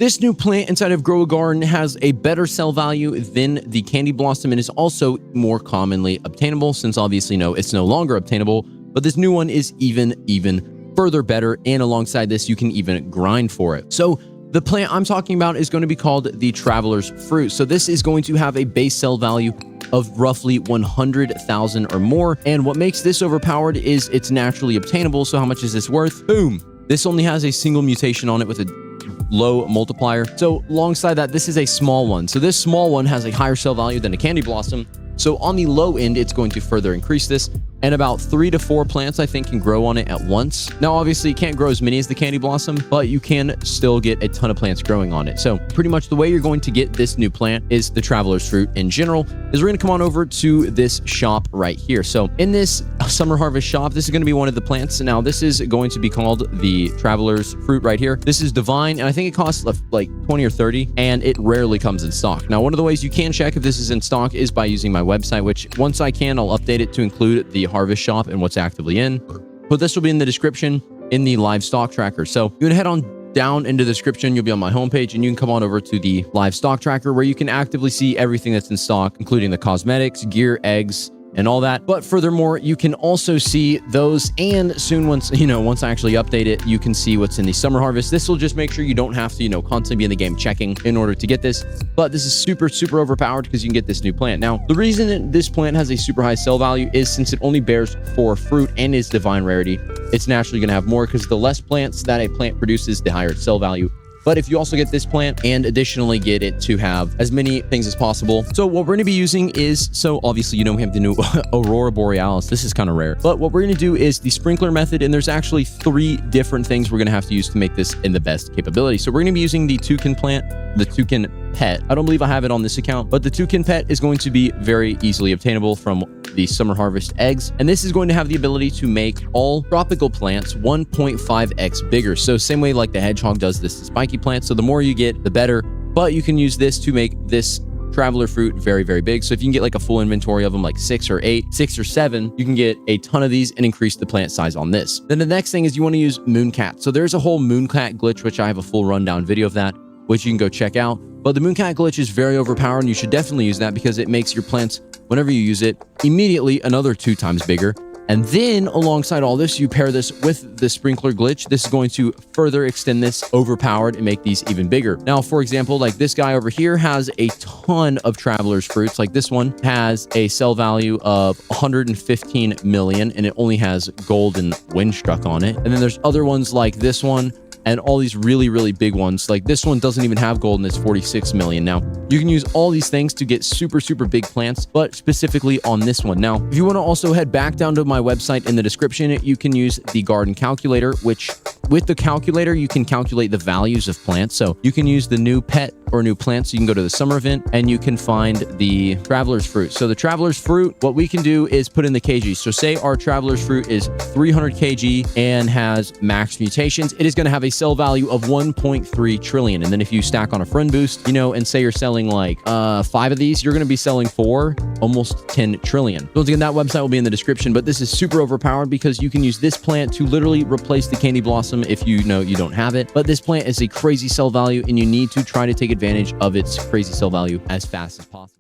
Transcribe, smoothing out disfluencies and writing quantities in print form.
This new plant inside of Grow a Garden has a better sell value than the Candy Blossom and is also more commonly obtainable, since obviously it's no longer obtainable, but this new one is even further better, and alongside this you can even grind for it. So the plant I'm talking about is going to be called the Traveler's Fruit. So this is going to have a base sell value of roughly 100,000 or more, and what makes this overpowered is it's naturally obtainable. So how much is this worth? Boom! This only has a single mutation on it with a low multiplier. So alongside that, this is a small one. So this small one has a higher sell value than a Candy Blossom. So on the low end, it's going to further increase this, and about 3 to 4 plants I think can grow on it at once. Now obviously you can't grow as many as the Candy Blossom, but you can still get a ton of plants growing on it. So pretty much the way you're going to get this new plant is the Traveler's Fruit in general is we're going to come on over to this shop right here. So in this summer harvest shop, this is going to be one of the plants. Now this is going to be called the Traveler's Fruit right here. This is divine, and I think it costs like 20 or 30, and it rarely comes in stock. Now one of the ways you can check if this is in stock is by using my website, which once I can, I'll update it to include the harvest shop and what's actively in. But this will be in the description in the livestock tracker. So you're gonna head on down into the description. You'll be on my homepage, and you can come on over to the livestock tracker where you can actively see everything that's in stock, including the cosmetics, gear, eggs, and all that. But furthermore, you can also see those, and soon once I actually update it, you can see what's in the summer harvest. This will just make sure you don't have to constantly be in the game checking in order to get this. But this is super overpowered because you can get this new plant. Now the reason that this plant has a super high sell value is since it only bears 4 fruit and is divine rarity, it's naturally going to have more, because the less plants that a plant produces, the higher its sell value. But if you also get this plant and additionally get it to have as many things as possible. So what we're going to be using is, so obviously we have the new Aurora Borealis. This is kind of rare. But what we're going to do is the sprinkler method, and there's actually 3 different things we're going to have to use to make this in the best capability. So we're going to be using the toucan plant, the toucan pet. I don't believe I have it on this account, but the toucan pet is going to be very easily obtainable from the summer harvest eggs, and this is going to have the ability to make all tropical plants 1.5x bigger. So same way like the hedgehog does this to spiky plants. So the more you get, the better, but you can use this to make this Traveler Fruit very big. So if you can get like a full inventory of them, like 6 or 8, 6 or 7, you can get a ton of these and increase the plant size on this. Then the next thing is you want to use Mooncat. So there's a whole Mooncat glitch, which I have a full rundown video of that, which you can go check out. But the Mooncat glitch is very overpowered, and you should definitely use that because it makes your plants, whenever you use it, immediately another 2 times bigger. And then alongside all this, you pair this with the sprinkler glitch. This is going to further extend this overpowered and make these even bigger. Now, for example, like this guy over here has a ton of Traveler's Fruits. Like this one has a sell value of 115 million, and it only has gold and windstruck on it. And then there's other ones like this one, and all these really big ones. Like this one doesn't even have gold, and it's 46 million. Now you can use all these things to get super big plants, but specifically on this one. Now if you want to also head back down to my website in the description, you can use the garden calculator, which with the calculator you can calculate the values of plants. So you can use the new pet or new plants. So you can go to the summer event and you can find the Traveler's Fruit. So the Traveler's Fruit, what we can do is put in the kg. So say our Traveler's Fruit is 300 kg and has max mutations, it is going to have a sell value of 1.3 trillion. And then if you stack on a friend boost, and say you're selling like 5 of these, you're going to be selling 4, almost 10 trillion. So once again, that website will be in the description, but this is super overpowered because you can use this plant to literally replace the Candy Blossom if you don't have it. But this plant is a crazy sell value, and you need to try to take advantage of its crazy sell value as fast as possible.